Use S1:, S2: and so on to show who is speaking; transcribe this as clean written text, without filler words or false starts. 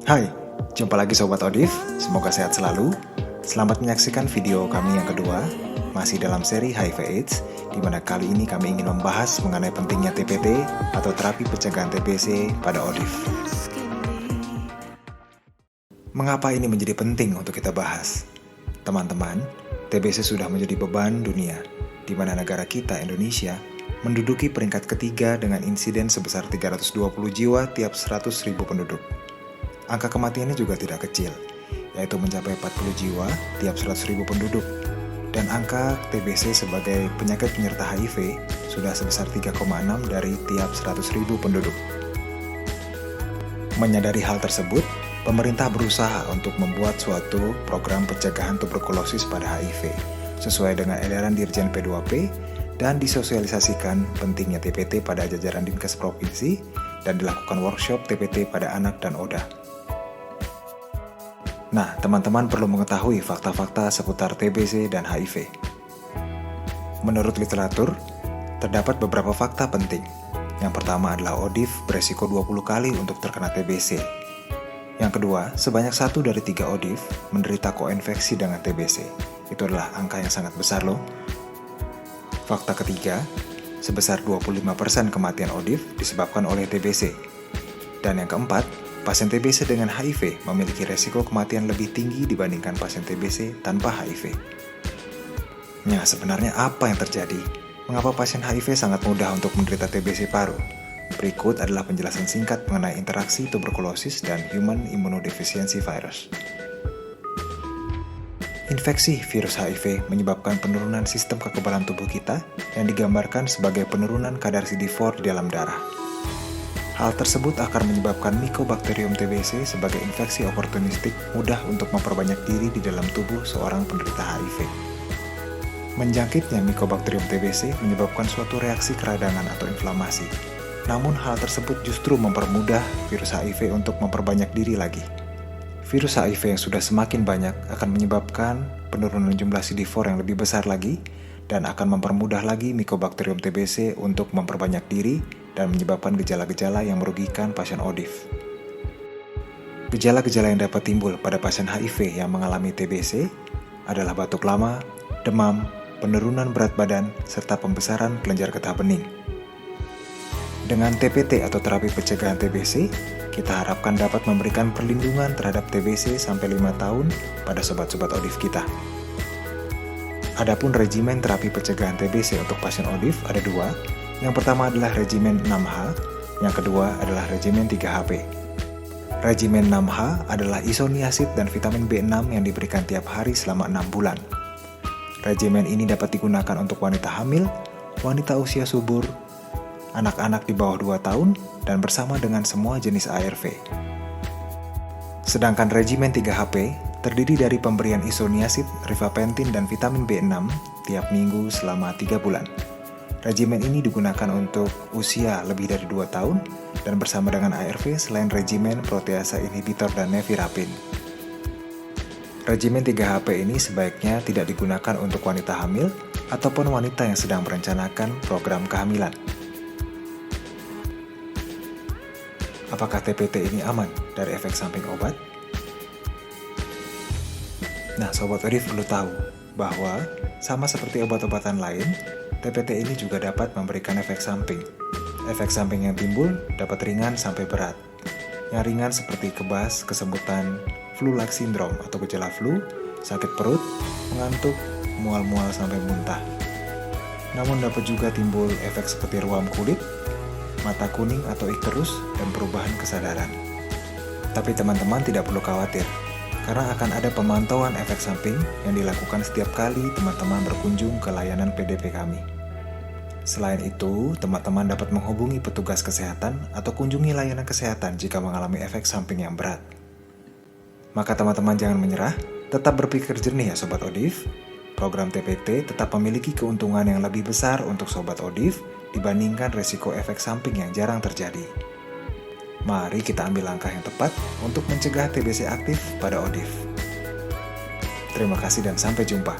S1: Hai, jumpa lagi Sobat Odif, semoga sehat selalu. Selamat menyaksikan video kami yang kedua, masih dalam seri HIV AIDS, di mana kali ini kami ingin membahas mengenai pentingnya TPT atau terapi pencegahan TBC pada Odif. Mengapa ini menjadi penting untuk kita bahas? Teman-teman, TBC sudah menjadi beban dunia, di mana negara kita, Indonesia, menduduki peringkat ketiga dengan insiden sebesar 320 jiwa tiap 100.000 penduduk. Angka kematiannya juga tidak kecil, yaitu mencapai 40 jiwa tiap 100.000 penduduk. Dan angka TBC sebagai penyakit penyerta HIV sudah sebesar 3,6 dari tiap 100.000 penduduk. Menyadari hal tersebut, pemerintah berusaha untuk membuat suatu program pencegahan tuberkulosis pada HIV sesuai dengan edaran Dirjen P2P dan disosialisasikan pentingnya TPT pada jajaran Dinkes Provinsi dan dilakukan workshop TPT pada anak dan ODA. Nah, teman-teman perlu mengetahui fakta-fakta seputar TBC dan HIV. Menurut literatur, terdapat beberapa fakta penting. Yang pertama adalah Odif beresiko 20 kali untuk terkena TBC. Yang kedua, sebanyak 1 dari 3 Odif menderita koinfeksi dengan TBC. Itu adalah angka yang sangat besar loh. Fakta ketiga, sebesar 25% kematian Odif disebabkan oleh TBC. Dan yang keempat, pasien TBC dengan HIV memiliki resiko kematian lebih tinggi dibandingkan pasien TBC tanpa HIV. Nah, sebenarnya apa yang terjadi? Mengapa pasien HIV sangat mudah untuk menderita TBC paru? Berikut adalah penjelasan singkat mengenai interaksi tuberkulosis dan human immunodeficiency virus. Infeksi virus HIV menyebabkan penurunan sistem kekebalan tubuh kita yang digambarkan sebagai penurunan kadar CD4 di dalam darah. Hal tersebut akan menyebabkan Mycobacterium TBC sebagai infeksi oportunistik mudah untuk memperbanyak diri di dalam tubuh seorang penderita HIV. Menjangkitnya Mycobacterium TBC menyebabkan suatu reaksi keradangan atau inflamasi. Namun hal tersebut justru mempermudah virus HIV untuk memperbanyak diri lagi. Virus HIV yang sudah semakin banyak akan menyebabkan penurunan jumlah CD4 yang lebih besar lagi dan akan mempermudah lagi Mycobacterium TBC untuk memperbanyak diri dan menyebabkan gejala-gejala yang merugikan pasien Odif. Gejala-gejala yang dapat timbul pada pasien HIV yang mengalami TBC adalah batuk lama, demam, penurunan berat badan, serta pembesaran kelenjar getah bening. Dengan TPT atau terapi pencegahan TBC, kita harapkan dapat memberikan perlindungan terhadap TBC sampai 5 tahun pada sobat-sobat Odif kita. Adapun regimen terapi pencegahan TBC untuk pasien Odif ada 2. Yang pertama adalah regimen 6H, yang kedua adalah regimen 3HP. Regimen 6H adalah isoniazid dan vitamin B6 yang diberikan tiap hari selama 6 bulan. Regimen ini dapat digunakan untuk wanita hamil, wanita usia subur, anak-anak di bawah 2 tahun, dan bersama dengan semua jenis ARV. Sedangkan regimen 3HP terdiri dari pemberian isoniazid, rifapentin, dan vitamin B6 tiap minggu selama 3 bulan. Regimen ini digunakan untuk usia lebih dari 2 tahun dan bersama dengan ARV selain regimen proteasa inhibitor dan nevirapin. Regimen 3HP ini sebaiknya tidak digunakan untuk wanita hamil ataupun wanita yang sedang merencanakan program kehamilan. Apakah TPT ini aman dari efek samping obat? Nah, Sobat Odif perlu tahu bahwa sama seperti obat-obatan lain, TPT ini juga dapat memberikan efek samping. Efek samping yang timbul dapat ringan sampai berat. Yang ringan seperti kebas, kesemutan, flu-like syndrome atau gejala flu, sakit perut, mengantuk, mual-mual sampai muntah. Namun dapat juga timbul efek seperti ruam kulit, mata kuning atau icterus, dan perubahan kesadaran. Tapi teman-teman tidak perlu khawatir, karena akan ada pemantauan efek samping yang dilakukan setiap kali teman-teman berkunjung ke layanan PDP kami. Selain itu, teman-teman dapat menghubungi petugas kesehatan atau kunjungi layanan kesehatan jika mengalami efek samping yang berat. Maka teman-teman jangan menyerah, tetap berpikir jernih ya Sobat Odif. Program TPT tetap memiliki keuntungan yang lebih besar untuk Sobat Odif dibandingkan resiko efek samping yang jarang terjadi. Mari kita ambil langkah yang tepat untuk mencegah TBC aktif pada Odif. Terima kasih dan sampai jumpa.